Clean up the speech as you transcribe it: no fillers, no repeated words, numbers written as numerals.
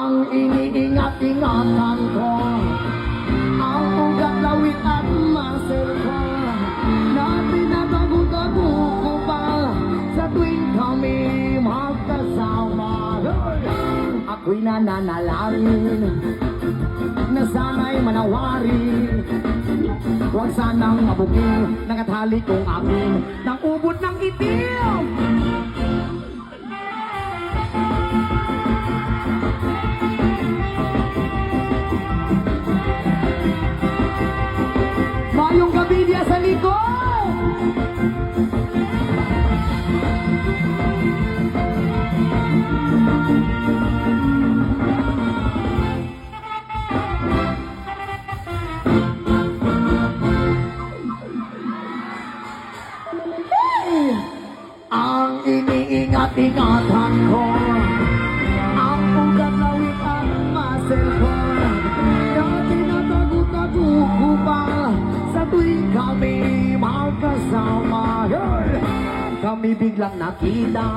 Ang iniingat-ingatan ko, ang ugat, lawit at muscle ko, na pinatago-tago ko pa sa tuwing kami magkasama. Ako'y nananalangin na sana'y manawarin, huwag sanang mabugin ng atali kong akin ng ubod ng itim. Mayong gabi niya sa likod. Ang iniingat-ingatan ko, ang ugat, lawit at muscle ko, na tinatago-tago ko pa sa tuwing kami magkasama. Kami biglang nakita